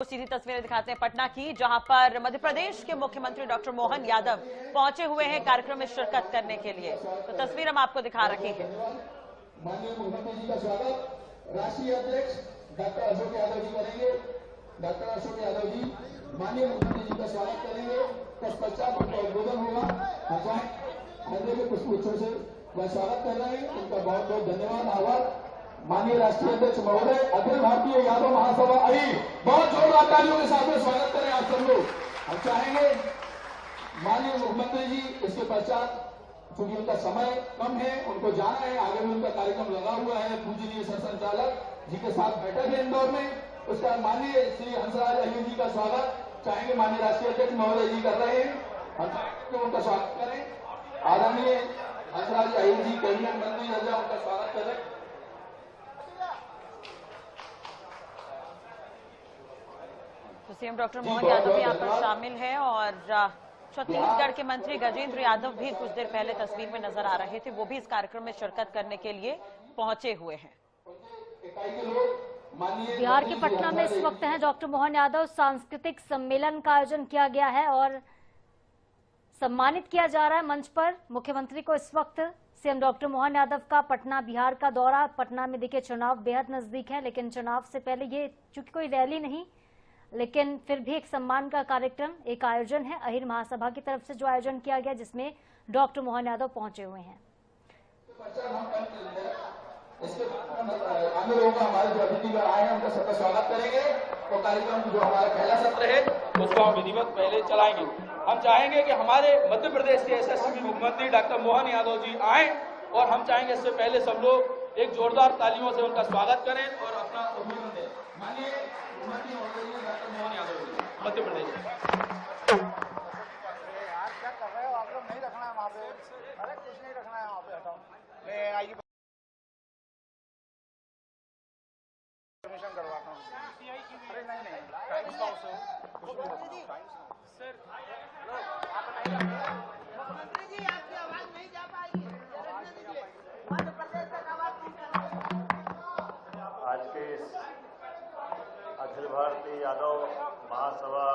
सीधी तस्वीरें दिखाते हैं पटना की, जहां पर मध्य प्रदेश के मुख्यमंत्री डॉक्टर मोहन यादव पहुंचे हुए हैं कार्यक्रम में शिरकत करने के लिए। तो तस्वीर हम आपको दिखा रहे हैं। माननीय मुख्यमंत्री जी का स्वागत राष्ट्रीय अध्यक्ष डॉक्टर अशोक यादव जी करेंगे। डॉक्टर अशोक यादव जी माननीय मुख्यमंत्री जी का स्वागत करेंगे। तत्पश्चात उनका उद्बोधन होगा। हृदय के पुष्पोत्सव से वह स्वागत कर रहे हैं। उनका बहुत बहुत धन्यवाद, आभार। माननीय राष्ट्रीय अध्यक्ष महोदय, अखिल भारतीय यादव महासभा अही बहुत जोरदार तालियों के साथ में स्वागत करें आप सब लोग। हम चाहेंगे माननीय मुख्यमंत्री जी इसके पश्चात, क्योंकि उनका समय कम है, उनको जाना है, आगे भी उनका कार्यक्रम लगा हुआ है। पूजनीय सर संचालक जी के साथ बैठक है इंदौर में, उसका माननीय श्री हंसराज अहीर जी का स्वागत चाहेंगे माननीय राष्ट्रीय अध्यक्ष महोदय जी कर रहे हैं। हम उनका स्वागत करें। आदरणीय हंसराज अहीर जी कैबिनेट मंत्री रजा उनका स्वागत करें। तो सीएम डॉक्टर मोहन यादव भी यहाँ पर शामिल है और छत्तीसगढ़ के मंत्री गजेंद्र यादव भी कुछ देर पहले तस्वीर में नजर आ रहे थे। वो भी इस कार्यक्रम में शिरकत करने के लिए पहुंचे हुए हैं। बिहार के पटना में इस वक्त हैं डॉक्टर मोहन यादव। सांस्कृतिक सम्मेलन का आयोजन किया गया है और सम्मानित किया जा रहा है मंच पर मुख्यमंत्री को। इस वक्त सीएम डॉक्टर मोहन यादव का पटना बिहार का दौरा। पटना में देखिए चुनाव बेहद नजदीक है, लेकिन चुनाव से पहले ये चूंकि कोई रैली नहीं, लेकिन फिर भी एक सम्मान का कार्यक्रम, एक आयोजन है अहीर महासभा की तरफ से जो आयोजन किया गया, जिसमें डॉक्टर मोहन यादव पहुंचे हुए हैं। इसके अन्य लोगों का हमारे जो अतिथिगण आए हैं उनका सबका स्वागत करेंगे और कार्यक्रम जो हमारा पहला सत्र है उसको हम विधिवत पहले चलाएंगे। हम चाहेंगे कि हमारे मध्य प्रदेश के यशस्वी मुख्यमंत्री डॉक्टर मोहन यादव जी आए और हम चाहेंगे इससे पहले सब लोग एक जोरदार तालियों से उनका स्वागत करें और अपना अभिनंदन दें। माननीय मुख्यमंत्री महोदय डॉक्टर मोहन यादव जी मध्य प्रदेश। यार क्या कर रहे हो आप लोग? नहीं रखना है वहाँ पे। अरे कुछ नहीं रखना है वहाँ पे, हटाओ। आइए परमिशन करवाता हूँ। अरे नहीं नहीं टाइम्स हाउस है, कुछ भी रखना सर। मुख्यमंत्री जी आपकी आवाज नहीं जा पाएगी, रहने दीजिए। मध्य प्रदेश तक आवाज पहुंचाना। आज के इस अखिल भारतीय यादव महासभा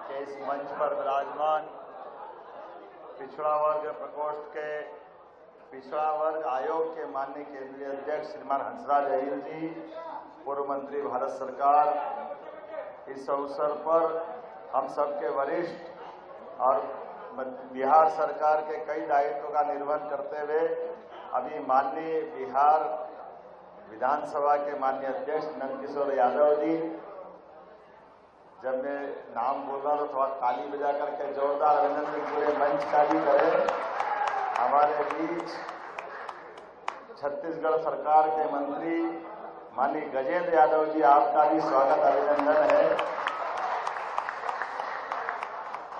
के इस मंच पर विराजमान पिछड़ा वर्ग प्रकोष्ठ के पिछड़ा वर्ग आयोग के माननीय केंद्रीय अध्यक्ष श्रीमान हंसराज अहीर जी, पूर्व मंत्री भारत सरकार, इस अवसर पर हम सबके वरिष्ठ और बिहार सरकार के कई दायित्वों का निर्वहन करते हुए अभी माननीय बिहार विधानसभा के माननीय अध्यक्ष नंदकिशोर यादव जी, जब मैं नाम बोल रहा था थोड़ा ताली बजा करके जोरदार अभिनंदन पूरे मंच का भी करें। हमारे बीच छत्तीसगढ़ सरकार के मंत्री माननीय गजेंद्र यादव जी, आपका भी स्वागत अभिनंदन है।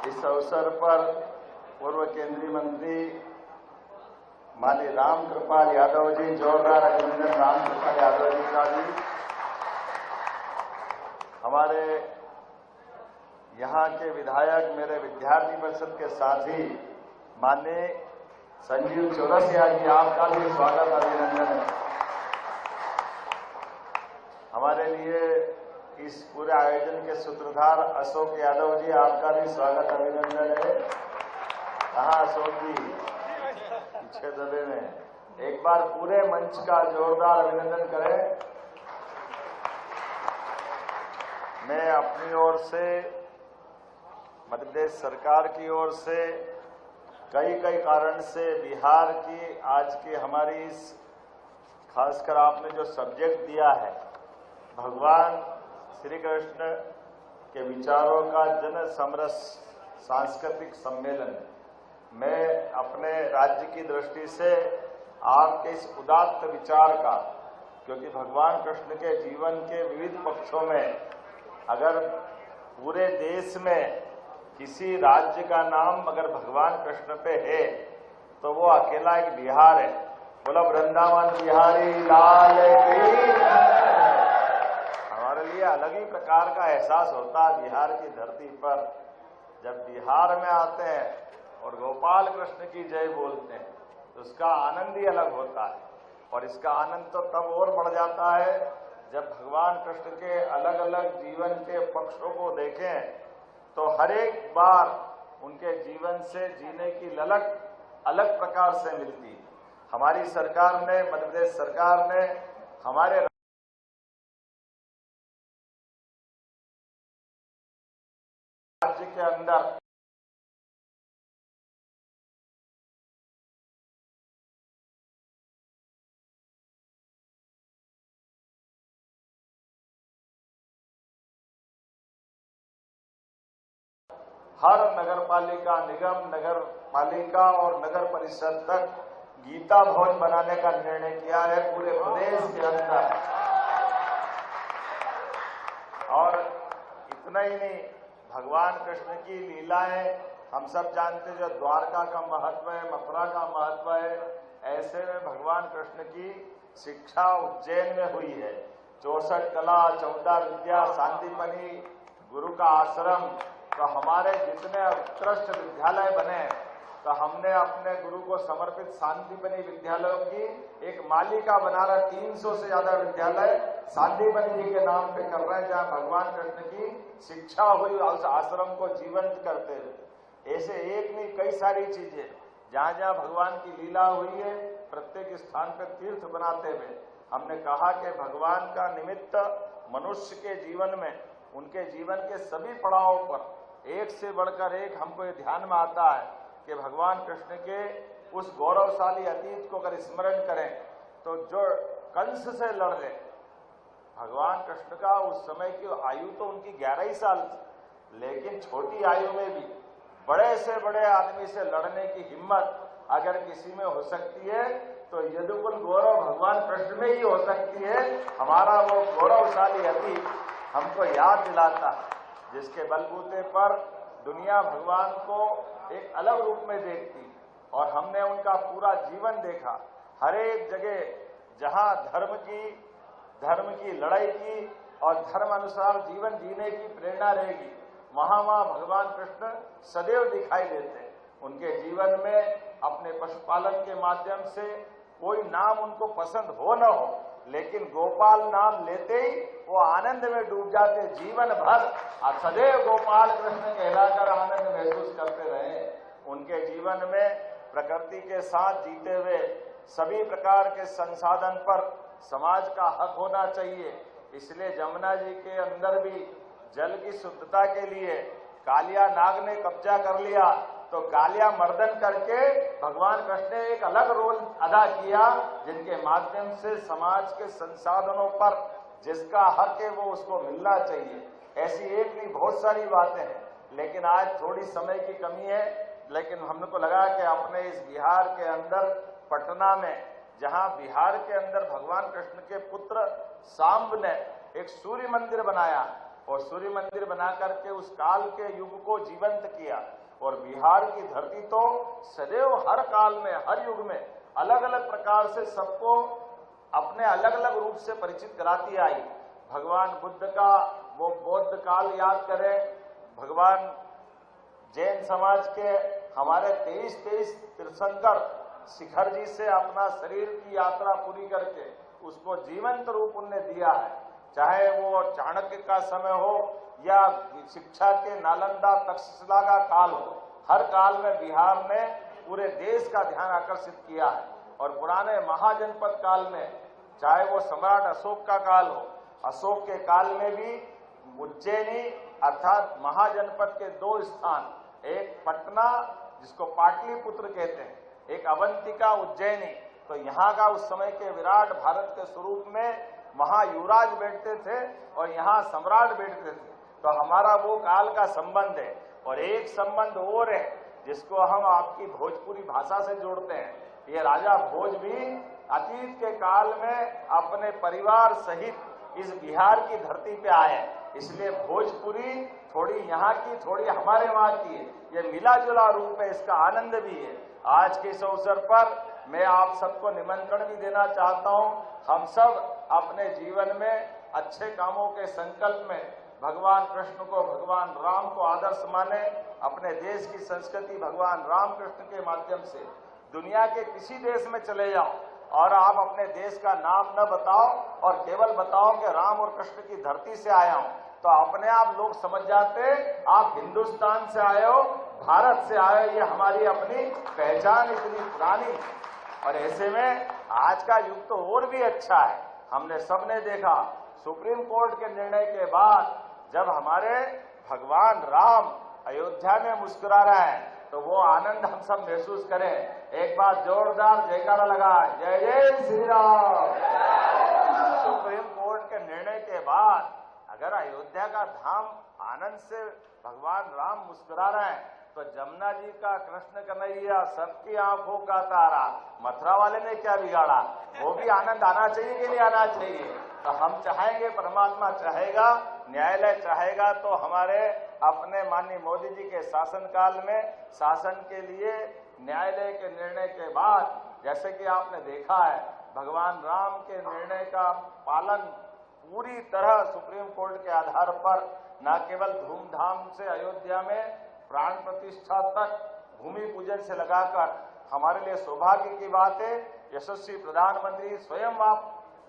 इस अवसर पर पूर्व केंद्रीय मंत्री माननीय रामकृपाल यादव जी, जोरदार अभिनंदन रामकृपाल यादव जी का भी। हमारे यहाँ के विधायक, मेरे विद्यार्थी परिषद के साथी माननीय संजीव चौरसिया जी, आपका भी स्वागत अभिनंदन है। हमारे लिए इस पूरे आयोजन के सूत्रधार अशोक यादव जी, आपका भी स्वागत अभिनंदन है। कहाँ अशोक जी? पीछे दबे में। एक बार पूरे मंच का जोरदार अभिनंदन करें। मैं अपनी ओर से, मध्य प्रदेश सरकार की ओर से, कई कारण से बिहार की आज की हमारी इस, खासकर आपने जो सब्जेक्ट दिया है भगवान श्री कृष्ण के विचारों का जन समरस सांस्कृतिक सम्मेलन, मैं अपने राज्य की दृष्टि से आपके इस उदात्त विचार का, क्योंकि भगवान कृष्ण के जीवन के विविध पक्षों में अगर पूरे देश में किसी राज्य का नाम अगर भगवान कृष्ण पे है तो वो अकेला एक बिहार है। बोला वृंदावन बिहारी लाल की। हमारे लिए अलग ही प्रकार का एहसास होता है बिहार की धरती पर जब बिहार में आते हैं और गोपाल कृष्ण की जय बोलते हैं, तो उसका आनंद ही अलग होता है। और इसका आनंद तो तब और बढ़ जाता है जब भगवान कृष्ण के अलग अलग जीवन के पक्षों को देखें तो हर एक बार उनके जीवन से जीने की ललक अलग प्रकार से मिलती है। हमारी सरकार ने, मध्य प्रदेश सरकार ने हमारे राज्य के अंदर हर नगर पालिका, निगम, नगर पालिका और नगर परिषद तक गीता भवन बनाने का निर्णय किया है पूरे प्रदेश के अंदर। और इतना ही नहीं, भगवान कृष्ण की लीलाएं हम सब जानते हैं, जो द्वारका का महत्व है, मथुरा का महत्व है, ऐसे में भगवान कृष्ण की शिक्षा उज्जैन में हुई है। 64 कला, 14 विद्या, शांतिपनी, गुरु का आश्रम, तो हमारे जितने उत्कृष्ट विद्यालय बने, तो हमने अपने गुरु को समर्पित शांतिपनी विद्यालयों की एक मालिका बना रहा। 300 से ज्यादा विद्यालय शांतिपनी जी के नाम पे कर रहे हैं, जहां भगवान कृष्ण की शिक्षा हुई, उस आश्रम को जीवंत करते हुए। ऐसे एक नहीं, कई सारी चीजें जहां जहां भगवान की लीला हुई है, प्रत्येक स्थान पर तीर्थ बनाते हुए हमने कहा कि भगवान का निमित्त मनुष्य के जीवन में, उनके जीवन के सभी पड़ावों पर एक से बढ़कर एक हमको ये ध्यान में आता है कि भगवान कृष्ण के उस गौरवशाली अतीत को अगर स्मरण करें तो जो कंस से लड़ रहे, भगवान कृष्ण का उस समय की आयु तो उनकी 11 ही साल थी, लेकिन छोटी आयु में भी बड़े से बड़े आदमी से लड़ने की हिम्मत अगर किसी में हो सकती है तो यदुकुल गौरव भगवान कृष्ण में ही हो सकती है। हमारा वो गौरवशाली अतीत हमको याद दिलाता है, जिसके बलबूते पर दुनिया भगवान को एक अलग रूप में देखती, और हमने उनका पूरा जीवन देखा। हर एक जगह जहां धर्म की लड़ाई की और धर्म अनुसार जीवन जीने की प्रेरणा रहेगी, वहां भगवान कृष्ण सदैव दिखाई देते। उनके जीवन में अपने पशुपालन के माध्यम से कोई नाम उनको पसंद हो न हो, लेकिन गोपाल नाम लेते ही वो आनंद में डूब जाते, जीवन भर सदैव गोपाल कृष्ण कहलाकर आनंद महसूस करते रहे। उनके जीवन में प्रकृति के साथ जीते हुए सभी प्रकार के संसाधन पर समाज का हक होना चाहिए। इसलिए जमुना जी के अंदर भी जल की शुद्धता के लिए कालिया नाग ने कब्जा कर लिया, तो कालिया मर्दन करके भगवान कृष्ण ने एक अलग रोल अदा किया, जिनके माध्यम से समाज के संसाधनों पर जिसका हक है वो उसको मिलना चाहिए। ऐसी एक नहीं, बहुत सारी बातें हैं, लेकिन आज थोड़ी समय की कमी है। लेकिन हमको लगा कि अपने इस बिहार के अंदर पटना में, जहां बिहार के अंदर भगवान कृष्ण के पुत्र सांब ने एक सूर्य मंदिर बनाया, और सूर्य मंदिर बना करके उस काल के युग को जीवंत किया। और बिहार की धरती तो सदैव हर काल में, हर युग में अलग अलग प्रकार से सबको अपने अलग अलग रूप से परिचित कराती आई। भगवान बुद्ध का वो बौद्ध काल याद करें, भगवान जैन समाज के हमारे 23 तीर्थंकर शिखर जी से अपना शरीर की यात्रा पूरी करके उसको जीवंत रूप उनने दिया है। चाहे वो चाणक्य का समय हो या शिक्षा के नालंदा तक्षशिला का काल हो, हर काल में बिहार ने पूरे देश का ध्यान आकर्षित किया है। और पुराने महाजनपद काल में, चाहे वो सम्राट अशोक का काल हो, अशोक के काल में भी उज्जैनी अर्थात महाजनपद के 2 स्थान, एक पटना जिसको पाटलिपुत्र कहते हैं, एक अवंतिका उज्जैनी, तो यहाँ का उस समय के विराट भारत के स्वरूप में वहां युवराज बैठते थे और यहाँ सम्राट बैठते थे। तो हमारा वो काल का संबंध है। और एक संबंध और है जिसको हम आपकी भोजपुरी भाषा से जोड़ते हैं। ये राजा भोज भी अतीत के काल में अपने परिवार सहित इस बिहार की धरती पे आए, इसलिए भोजपुरी थोड़ी यहाँ की, थोड़ी हमारे वहां की है। ये मिला जुला रूप है, इसका आनंद भी है। आज के इस अवसर पर मैं आप सबको निमंत्रण भी देना चाहता हूं। हम सब अपने जीवन में अच्छे कामों के संकल्प में भगवान कृष्ण को, भगवान राम को आदर्श माने। अपने देश की संस्कृति भगवान राम कृष्ण के माध्यम से दुनिया के किसी देश में चले जाओ, और आप अपने देश का नाम न बताओ और केवल बताओ कि राम और कृष्ण की धरती से आया हूं, तो अपने आप लोग समझ जाते आप हिंदुस्तान से आए हो, भारत से आए हो। ये हमारी अपनी पहचान इतनी पुरानी। और ऐसे में आज का युग तो और भी अच्छा है। हमने सबने देखा सुप्रीम कोर्ट के निर्णय के बाद जब हमारे भगवान राम अयोध्या में मुस्कुरा रहे हैं तो वो आनंद हम सब महसूस करें। एक बार जोरदार जयकारा लगा, जय जय श्री राम। सुप्रीम कोर्ट के निर्णय के बाद अगर अयोध्या का धाम आनंद से भगवान राम मुस्कुरा रहे हैं तो जमुना जी का कृष्ण कन्हैया सबकी आंखों का तारा मथुरा वाले ने क्या बिगाड़ा, वो भी आनंद आना चाहिए कि नहीं आना चाहिए। तो हम चाहेंगे, परमात्मा चाहेगा, न्यायालय चाहेगा तो हमारे अपने माननीय मोदी जी के शासनकाल में शासन के लिए न्यायालय के निर्णय के बाद जैसे कि आपने देखा है भगवान राम के निर्णय का पालन पूरी तरह सुप्रीम कोर्ट के आधार पर न केवल धूमधाम से अयोध्या में प्राण प्रतिष्ठा तक भूमि पूजन से लगाकर हमारे लिए सौभाग्य की बात है। यशस्वी प्रधानमंत्री स्वयं आप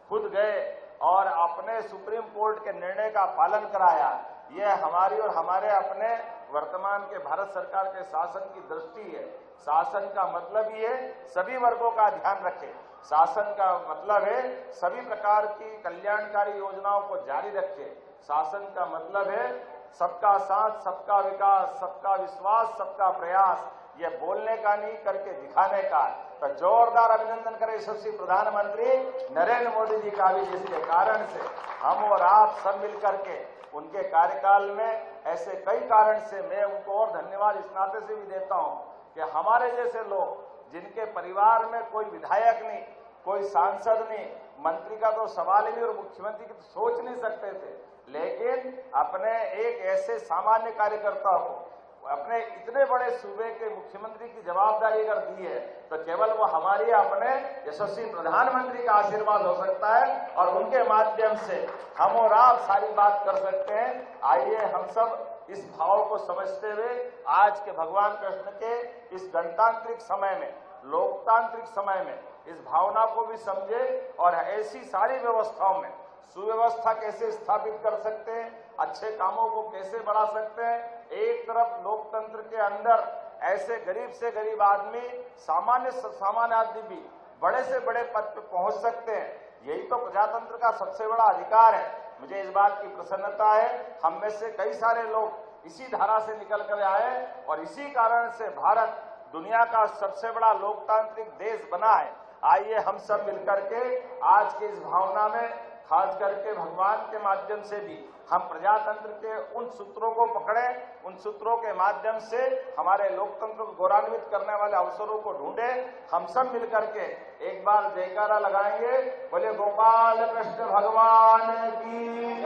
खुद गए और अपने सुप्रीम कोर्ट के निर्णय का पालन कराया। यह हमारी और हमारे अपने वर्तमान के भारत सरकार के शासन की दृष्टि है। शासन का मतलब ही है सभी वर्गों का ध्यान रखें। शासन का मतलब है सभी प्रकार की कल्याणकारी योजनाओं को जारी रखें। शासन का मतलब है सबका साथ, सबका विकास, सबका विश्वास, सबका प्रयास। ये बोलने का नहीं, करके दिखाने का। तो जोरदार अभिनंदन करें यशस्वी प्रधानमंत्री नरेंद्र मोदी जी का भी, जिसके कारण से हम और आप सब मिलकर के उनके कार्यकाल में ऐसे कई कारण से मैं उनको और धन्यवाद इस नाते से भी देता हूं कि हमारे जैसे लोग जिनके परिवार में कोई विधायक नहीं, कोई सांसद नहीं, मंत्री का तो सवाल ही नहीं और मुख्यमंत्री की तो सोच नहीं सकते थे, लेकिन अपने एक ऐसे सामान्य कार्यकर्ता को अपने इतने बड़े सूबे के मुख्यमंत्री की जवाबदारी अगर दी है तो केवल वो हमारी अपने यशस्वी प्रधानमंत्री का आशीर्वाद हो सकता है और उनके माध्यम से हम और आप सारी बात कर सकते हैं। आइए हम सब इस भाव को समझते हुए आज के भगवान कृष्ण के इस गणतांत्रिक समय में, लोकतांत्रिक समय में इस भावना को भी समझे और ऐसी सारी व्यवस्थाओं में सुव्यवस्था कैसे स्थापित कर सकते हैं, अच्छे कामों को कैसे बढ़ा सकते हैं। एक तरफ लोकतंत्र के अंदर ऐसे गरीब से गरीब आदमी, सामान्य से सामान्य आदमी भी बड़े से बड़े पद पर पहुंच सकते हैं। यही तो प्रजातंत्र का सबसे बड़ा अधिकार है। मुझे इस बात की प्रसन्नता है हम में से कई सारे लोग इसी धारा से निकल कर आए और इसी कारण से भारत दुनिया का सबसे बड़ा लोकतांत्रिक देश बना है। आइए हम सब मिलकर के आज के इस भावना में खास करके भगवान के माध्यम से भी हम प्रजातंत्र के उन सूत्रों को पकड़ें, उन सूत्रों के माध्यम से हमारे लोकतंत्र को गौरवान्वित करने वाले अवसरों को ढूंढें। हम सब मिलकर के एक बार जयकारा लगाएंगे, बोले गोपाल कृष्ण भगवान की।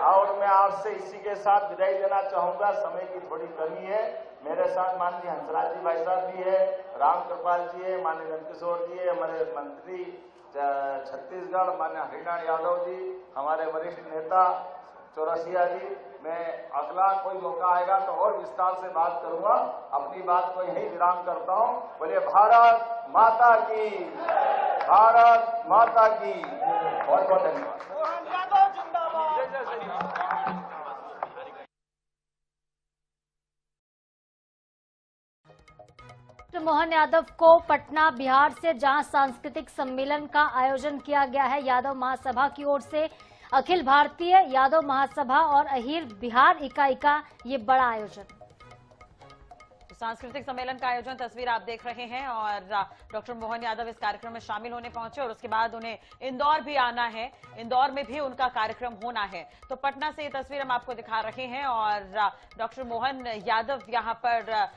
और मैं आपसे इसी के साथ विदाई लेना चाहूंगा, समय की थोड़ी कमी है। मेरे साथ माननीय हंसराज जी भाई साहब भी है, राम कृपाल जी है, माननीय नंदकिशोर जी है, हमारे मंत्री छत्तीसगढ़ मान्य हरिनारायण यादव जी, हमारे वरिष्ठ नेता चौरसिया जी। मैं अगला कोई मौका आएगा तो और विस्तार से बात करूंगा। अपनी बात को यही विराम करता हूं। बोलिए भारत माता की, भारत माता की। बहुत बहुत धन्यवाद। मोहन यादव को पटना बिहार से जहां सांस्कृतिक सम्मेलन का आयोजन किया गया है यादव महासभा की ओर से, अखिल भारतीय यादव महासभा और अहीर बिहार इकाई का ये बड़ा आयोजन। सांस्कृतिक सम्मेलन का आयोजन तस्वीर आप देख रहे हैं और डॉक्टर मोहन यादव इस कार्यक्रम में शामिल होने पहुंचे और उसके बाद उन्हें इंदौर भी आना है, इंदौर में भी उनका कार्यक्रम होना है। तो पटना से ये तस्वीर हम आपको दिखा रहे हैं और डॉक्टर मोहन यादव यहां पर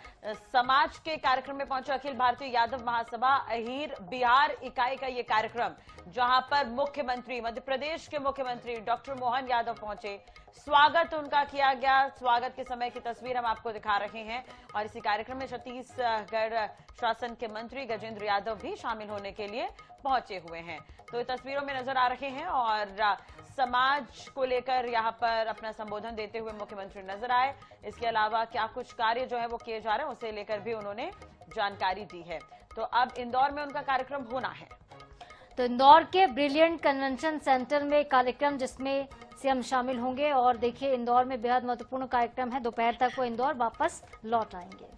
समाज के कार्यक्रम में पहुंचे। अखिल भारतीय यादव महासभा अहीर बिहार इकाई का ये कार्यक्रम, जहां पर मुख्यमंत्री, मध्य प्रदेश के मुख्यमंत्री डॉक्टर मोहन यादव पहुंचे, स्वागत उनका किया गया। स्वागत के समय की तस्वीर हम आपको दिखा रहे हैं और इसी कार्यक्रम में छत्तीसगढ़ शासन के मंत्री गजेंद्र यादव भी शामिल होने के लिए पहुंचे हुए हैं। तो ये तस्वीरों में नजर आ रहे हैं और समाज को लेकर यहां पर अपना संबोधन देते हुए मुख्यमंत्री नजर आए। इसके अलावा क्या कुछ कार्य जो है वो किए जा रहे हैं उसे लेकर भी उन्होंने जानकारी दी है। तो अब इंदौर में उनका कार्यक्रम होना है। तो इंदौर के ब्रिलियंट कन्वेंशन सेंटर में कार्यक्रम जिसमें सीएम शामिल होंगे और देखिए इंदौर में बेहद महत्वपूर्ण कार्यक्रम है। दोपहर तक वो इंदौर वापस लौट आएंगे।